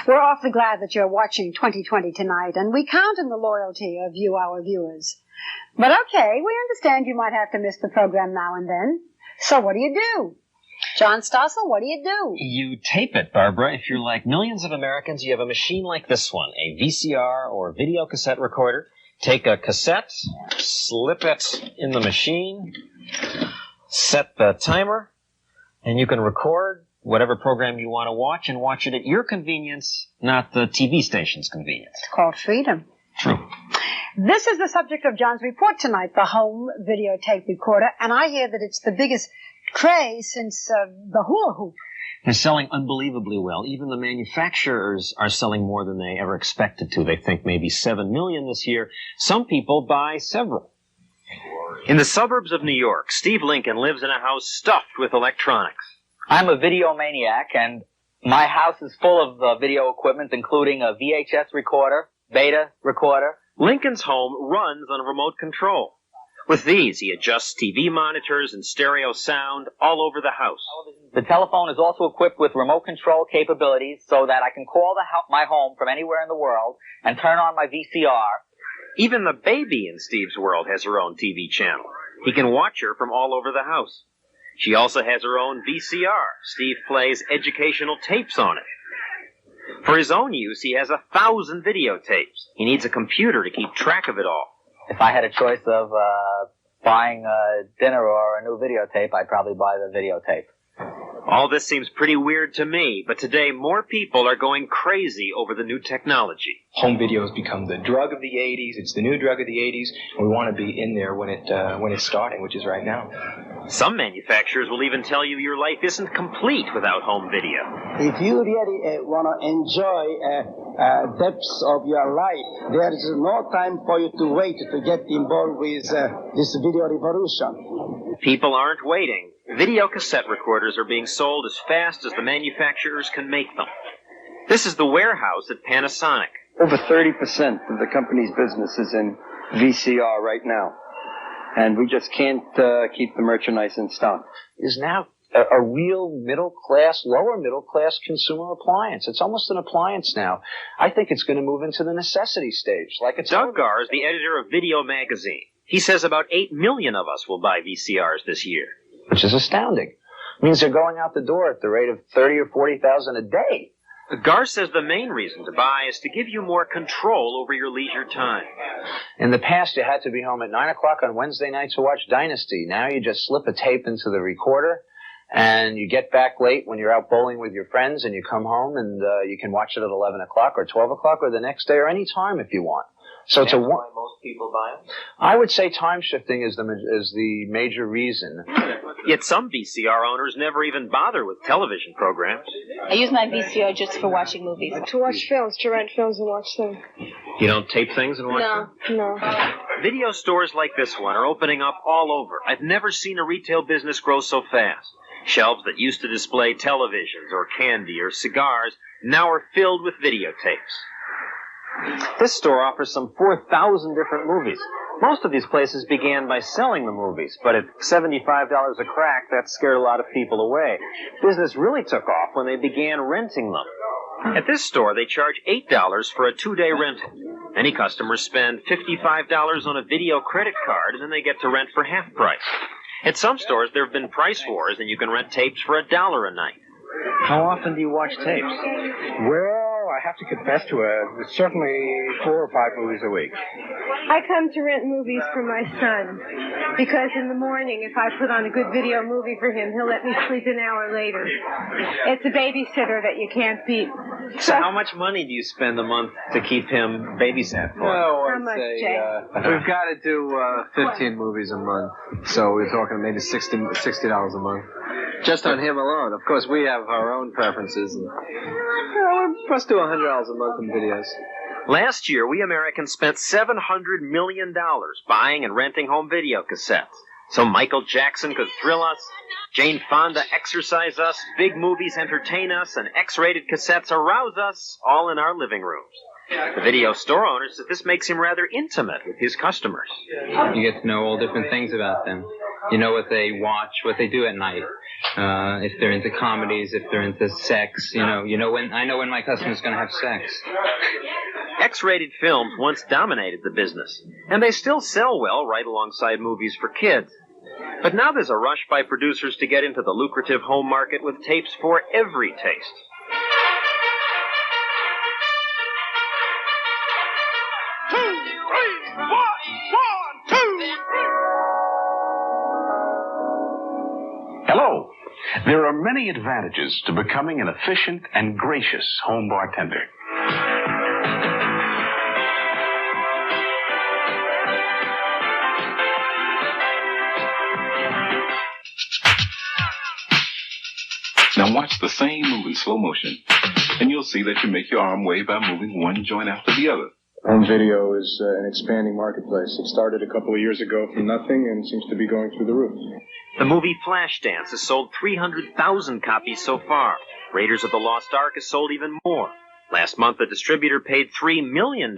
We're awfully glad that you're watching 2020 tonight, and we count on the loyalty of you, our viewers. But okay, we understand you might have to miss the program now and then. So what do you do? John Stossel, what do? You tape it, Barbara. If you're like millions of Americans, you have a machine like this one, a VCR or video cassette recorder. Take a cassette, slip it in the machine, set the timer, and you can record whatever program you want to watch and watch it at your convenience, not the TV station's convenience. It's called freedom. True. This is the subject of John's report tonight, the home videotape recorder, and I hear that it's the biggest craze since the hula hoop. They're selling unbelievably well. Even the manufacturers are selling more than they ever expected to. They think maybe 7 million this year. Some people buy several. In the suburbs of New York, Steve Lincoln lives in a house stuffed with electronics. I'm a video maniac, and my house is full of video equipment, including a VHS recorder, beta recorder. Lincoln's home runs on remote control. With these, he adjusts TV monitors and stereo sound all over the house. The telephone is also equipped with remote control capabilities so that I can call my home from anywhere in the world and turn on my VCR. Even the baby in Steve's world has her own TV channel. He can watch her from all over the house. She also has her own VCR. Steve plays educational tapes on it. For his own use, he has 1,000 videotapes. He needs a computer to keep track of it all. If I had a choice of buying dinner or a new videotape, I'd probably buy the videotape. All this seems pretty weird to me, but today more people are going crazy over the new technology. Home video has become the drug of the 80s. It's the new drug of the 80s, and we want to be in there when it's starting, which is right now. Some manufacturers will even tell you your life isn't complete without home video. If you really want to enjoy depths of your life, there is no time for you to wait to get involved with this video revolution. People aren't waiting. Video cassette recorders are being sold as fast as the manufacturers can make them. This is the warehouse at Panasonic. Over 30% of the company's business is in VCR right now. And we just can't keep the merchandise in stock. Is now a real middle-class, lower middle-class consumer appliance. It's almost an appliance now. I think it's going to move into the necessity stage. Doug Gar is the editor of Video Magazine. He says about 8 million of us will buy VCRs this year. Which is astounding. It means they're going out the door at the rate of 30 or 40,000 a day. Gar says the main reason to buy is to give you more control over your leisure time. In the past, you had to be home at 9 o'clock on Wednesday night to watch Dynasty. Now you just slip a tape into the recorder, and you get back late when you're out bowling with your friends, and you come home, and you can watch it at 11 o'clock or 12 o'clock or the next day or any time if you want. So that's why most people buy them? I would say time shifting is the major reason. Yet some VCR owners never even bother with television programs. I use my VCR just for watching movies. To watch films, to rent films and watch them. You don't tape things and watch them? No. Video stores like this one are opening up all over. I've never seen a retail business grow so fast. Shelves that used to display televisions or candy or cigars now are filled with videotapes. This store offers some 4,000 different movies. Most of these places began by selling the movies, but at $75 a crack, that scared a lot of people away. Business really took off when they began renting them. At this store, they charge $8 for a 2-day rental. Many customers spend $55 on a video credit card, and then they get to rent for half price. At some stores, there have been price wars, and you can rent tapes for $1 a night. How often do you watch tapes? Well, I have to confess to certainly 4 or 5 movies a week. I come to rent movies for my son because in the morning, if I put on a good video movie for him, he'll let me sleep an hour later. It's a babysitter that you can't beat. So how much money do you spend a month to keep him babysat for? Oh, How much, Jay? We've got to do 15 movies a month, so we're talking maybe $60 a month. Just on him alone. Of course, we have our own preferences. And, we must do $100 a month in videos. Last year, we Americans spent $700 million buying and renting home video cassettes. So Michael Jackson could thrill us, Jane Fonda exercise us, big movies entertain us, and X-rated cassettes arouse us, all in our living rooms. The video store owner says this makes him rather intimate with his customers. You get to know all different things about them. You know what they watch, what they do at night. If they're into comedies, if they're into sex, I know when my customer's going to have sex. X-rated films once dominated the business, and they still sell well right alongside movies for kids. But now there's a rush by producers to get into the lucrative home market with tapes for every taste. Hello. There are many advantages to becoming an efficient and gracious home bartender. Now watch the same move in slow motion, and you'll see that you make your arm wave by moving one joint after the other. Home video is an expanding marketplace. It started a couple of years ago from nothing and seems to be going through the roof. The movie Flashdance has sold 300,000 copies so far. Raiders of the Lost Ark has sold even more. Last month, the distributor paid $3 million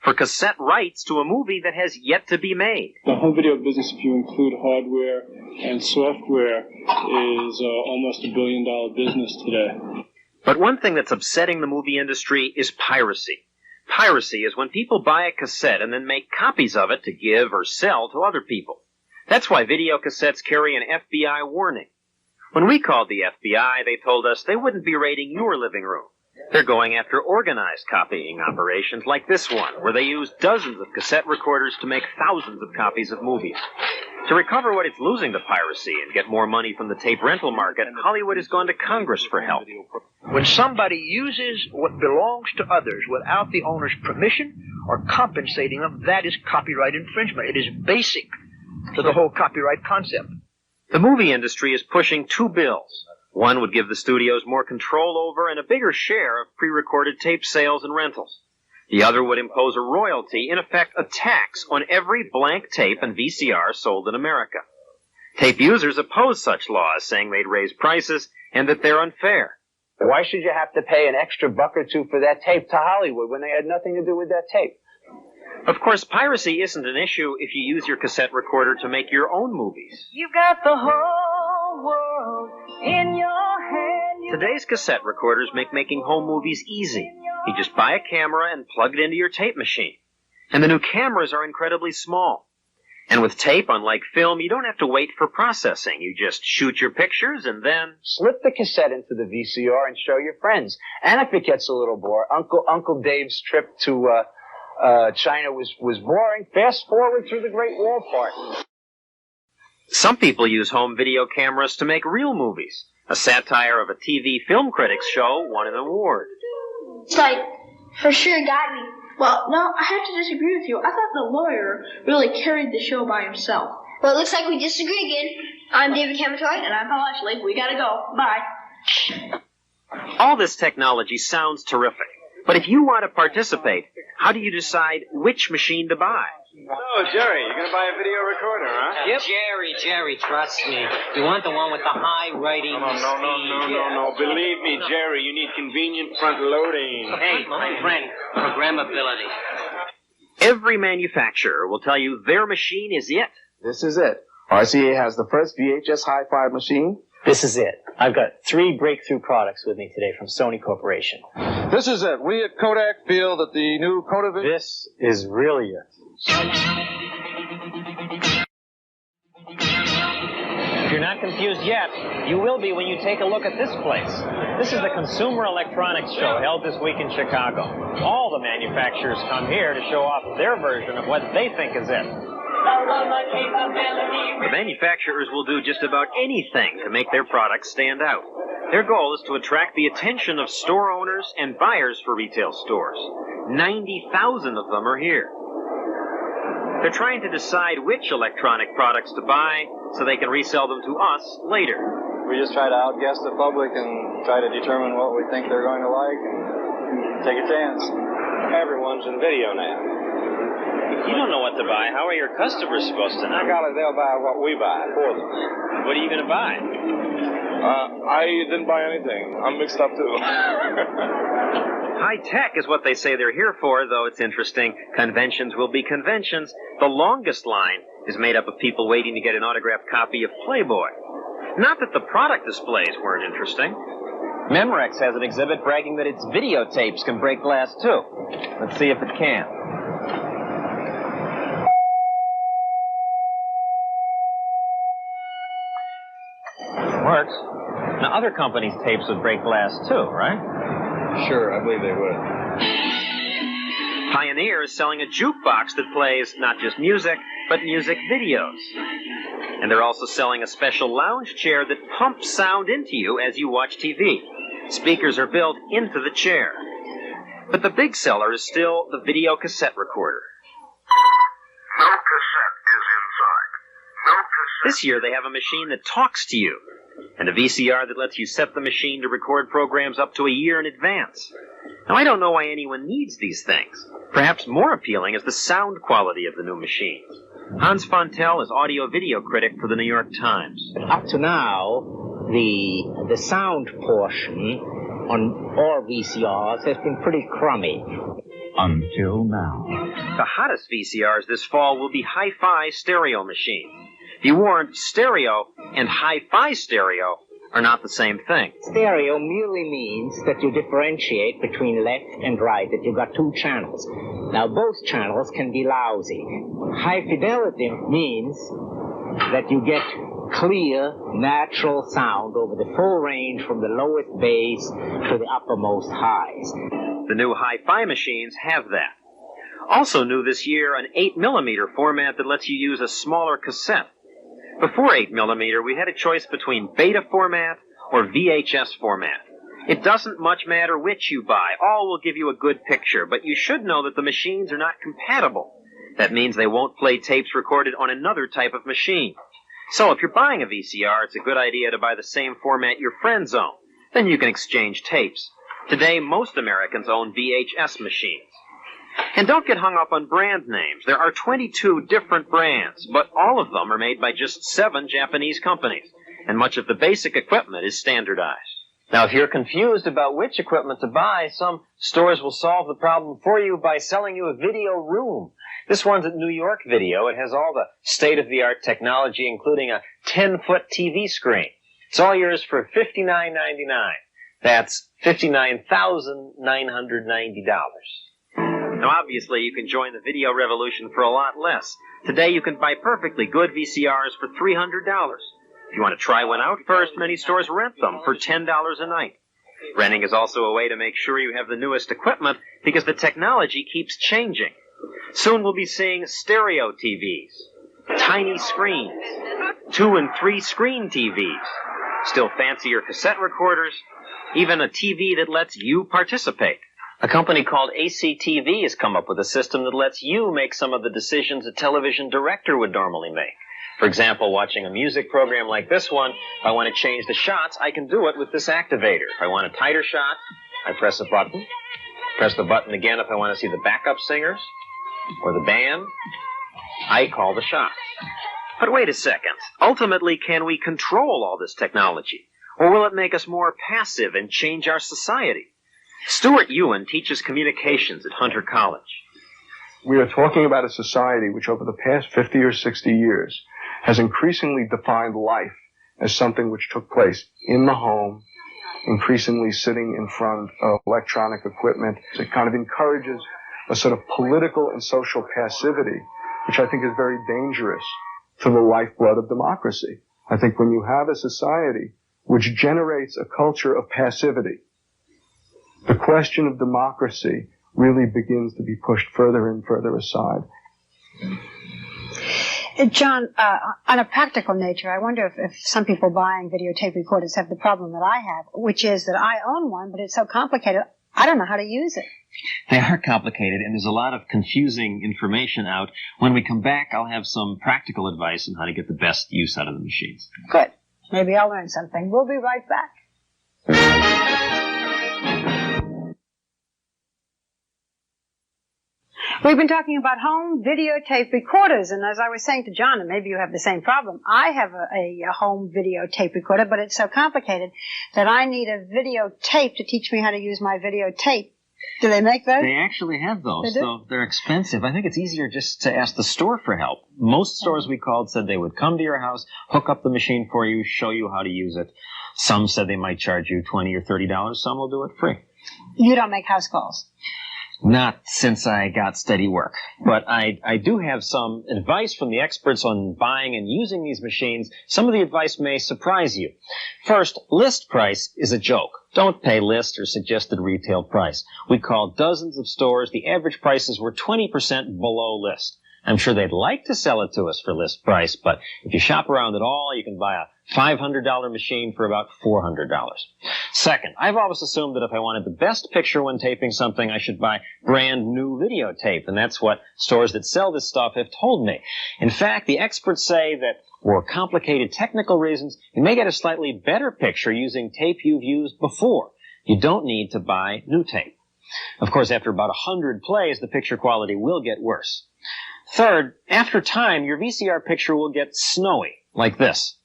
for cassette rights to a movie that has yet to be made. The home video business, if you include hardware and software, is almost $1 billion business today. But one thing that's upsetting the movie industry is piracy. Piracy is when people buy a cassette and then make copies of it to give or sell to other people. That's why video cassettes carry an FBI warning. When we called the FBI, they told us they wouldn't be raiding your living room. They're going after organized copying operations like this one, where they use dozens of cassette recorders to make thousands of copies of movies. To recover what it's losing to piracy and get more money from the tape rental market, Hollywood has gone to Congress for help. When somebody uses what belongs to others without the owner's permission or compensating them, that is copyright infringement. It is basic to the whole copyright concept. The movie industry is pushing two bills. One would give the studios more control over and a bigger share of pre-recorded tape sales and rentals. The other would impose a royalty, in effect a tax, on every blank tape and VCR sold in America. Tape users oppose such laws, saying they'd raise prices and that they're unfair. Why should you have to pay an extra buck or two for that tape to Hollywood when they had nothing to do with that tape? Of course, piracy isn't an issue if you use your cassette recorder to make your own movies. You've got the whole world in your hand. Today's cassette recorders make making home movies easy. You just buy a camera and plug it into your tape machine. And the new cameras are incredibly small. And with tape, unlike film, you don't have to wait for processing. You just shoot your pictures and then slip the cassette into the VCR and show your friends. And if it gets a little boring, Uncle Dave's trip to China was boring. Fast forward through the Great Wall Part. Some people use home video cameras to make real movies. A satire of a TV film critics show won an award. It's like, for sure got me. Well, no, I have to disagree with you. I thought the lawyer really carried the show by himself. Well, it looks like we disagree again. I'm David Camatoy. And I'm Paul Ashley. We gotta go. Bye. All this technology sounds terrific. But if you want to participate, how do you decide which machine to buy? Oh, Jerry, you're going to buy a video recorder, huh? Yep. Jerry, trust me. You want the one with the high writing speed. No. Believe me, Jerry, you need convenient front loading. Hey, my friend, programmability. Every manufacturer will tell you their machine is it. This is it. RCA has the first VHS hi-fi machine. This is it. I've got 3 breakthrough products with me today from Sony Corporation. This is it. We at Kodak feel that the new Kodavision... This is really it. If you're not confused yet, you will be when you take a look at this place. This is the Consumer Electronics Show held this week in Chicago. All the manufacturers come here to show off their version of what they think is it. The manufacturers will do just about anything to make their products stand out. Their goal is to attract the attention of store owners and buyers for retail stores. 90,000 of them are here. They're trying to decide which electronic products to buy so they can resell them to us later. We just try to outguess the public and try to determine what we think they're going to like and take a chance. Everyone's in video now. If you don't know what to buy, how are your customers supposed to know? I got it. They'll buy what we buy for them. What are you going to buy? I didn't buy anything. I'm mixed up, too. High tech is what they say they're here for, though it's interesting. Conventions will be conventions. The longest line is made up of people waiting to get an autographed copy of Playboy. Not that the product displays weren't interesting. Memorex has an exhibit bragging that its videotapes can break glass, too. Let's see if it can. Works. Now, other companies' tapes would break glass, too, right? Sure, I believe they would. Pioneer is selling a jukebox that plays not just music, but music videos. And they're also selling a special lounge chair that pumps sound into you as you watch TV. Speakers are built into the chair. But the big seller is still the video cassette recorder. No cassette is inside. No cassette. This year they have a machine that talks to you, and a VCR that lets you set the machine to record programs up to a year in advance. Now, I don't know why anyone needs these things. Perhaps more appealing is the sound quality of the new machines. Hans Fontel is audio-video critic for the New York Times. Up to now, the sound portion on all VCRs has been pretty crummy. Until now. The hottest VCRs this fall will be hi-fi stereo machines. Be warned, stereo and hi-fi stereo are not the same thing. Stereo merely means that you differentiate between left and right, that you've got two channels. Now, both channels can be lousy. High fidelity means that you get clear, natural sound over the full range from the lowest bass to the uppermost highs. The new hi-fi machines have that. Also new this year, an 8mm format that lets you use a smaller cassette. Before 8mm, we had a choice between beta format or VHS format. It doesn't much matter which you buy. All will give you a good picture, but you should know that the machines are not compatible. That means they won't play tapes recorded on another type of machine. So if you're buying a VCR, it's a good idea to buy the same format your friends own. Then you can exchange tapes. Today, most Americans own VHS machines. And don't get hung up on brand names. There are 22 different brands, but all of them are made by just 7 Japanese companies, and much of the basic equipment is standardized. Now, if you're confused about which equipment to buy, some stores will solve the problem for you by selling you a video room. This one's at New York Video. It has all the state-of-the-art technology, including a 10-foot TV screen. It's all yours for $59.99. That's $59,990. Now, obviously, you can join the video revolution for a lot less. Today, you can buy perfectly good VCRs for $300. If you want to try one out first, many stores rent them for $10 a night. Renting is also a way to make sure you have the newest equipment because the technology keeps changing. Soon we'll be seeing stereo TVs, tiny screens, 2- and 3-screen TVs, still fancier cassette recorders, even a TV that lets you participate. A company called ACTV has come up with a system that lets you make some of the decisions a television director would normally make. For example, watching a music program like this one, if I want to change the shots, I can do it with this activator. If I want a tighter shot, I press a button. Press the button again if I want to see the backup singers or the band. I call the shot. But wait a second. Ultimately, can we control all this technology? Or will it make us more passive and change our society? Stuart Ewan teaches communications at Hunter College. We are talking about a society which over the past 50 or 60 years has increasingly defined life as something which took place in the home, increasingly sitting in front of electronic equipment. It kind of encourages a sort of political and social passivity, which I think is very dangerous to the lifeblood of democracy. I think when you have a society which generates a culture of passivity, the question of democracy really begins to be pushed further and further aside. John, on a practical nature, I wonder if some people buying videotape recorders have the problem that I have, which is that I own one, but it's so complicated, I don't know how to use it. They are complicated, and there's a lot of confusing information out. When we come back, I'll have some practical advice on how to get the best use out of the machines. Good. Maybe I'll learn something. We'll be right back. We've been talking about home videotape recorders, and as I was saying to John, and maybe you have the same problem, I have a home videotape recorder, but it's so complicated that I need a videotape to teach me how to use my videotape. Do they make those? They actually have those, They do? so they're expensive. I think it's easier just to ask the store for help. Most stores we called said they would come to your house, hook up the machine for you, show you how to use it. Some said they might charge you $20 or $30. Some will do it free. You don't make house calls. Not since I got steady work. But I do have some advice from the experts on buying and using these machines. Some of the advice may surprise you. First, list price is a joke. Don't pay list or suggested retail price. We called dozens of stores. The average prices were 20% below list. I'm sure they'd like to sell it to us for list price, but if you shop around at all, you can buy a $500 machine for about $400. Second, I've always assumed that if I wanted the best picture when taping something, I should buy brand new videotape, and that's what stores that sell this stuff have told me. In fact, the experts say that for complicated technical reasons, you may get a slightly better picture using tape you've used before. You don't need to buy new tape. Of course, after about 100 plays, the picture quality will get worse. Third, after time, your VCR picture will get snowy, like this.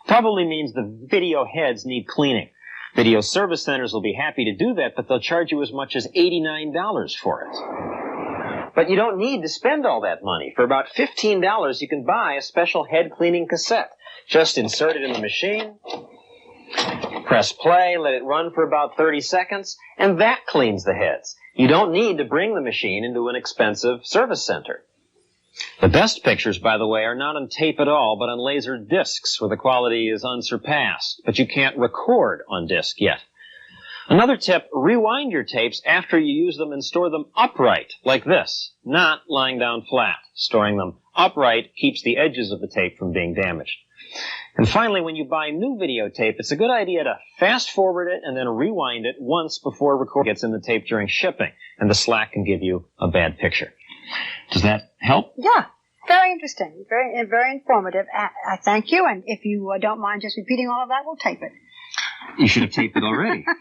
Probably means the video heads need cleaning. Video service centers will be happy to do that, but they'll charge you as much as $89 for it. But you don't need to spend all that money. For about $15, you can buy a special head cleaning cassette. Just insert it in the machine, press play, let it run for about 30 seconds, and that cleans the heads. You don't need to bring the machine into an expensive service center. The best pictures, by the way, are not on tape at all, but on laser discs, where the quality is unsurpassed. But you can't record on disc yet. Another tip, rewind your tapes after you use them and store them upright, like this, not lying down flat. Storing them upright keeps the edges of the tape from being damaged. And finally, when you buy new videotape, it's a good idea to fast forward it and then rewind it once before recording gets in the tape during shipping, and the slack can give you a bad picture. Does that help? Yeah. Very interesting. Very informative. I thank you. And if you don't mind just repeating all of that, we'll tape it. You should have taped it already.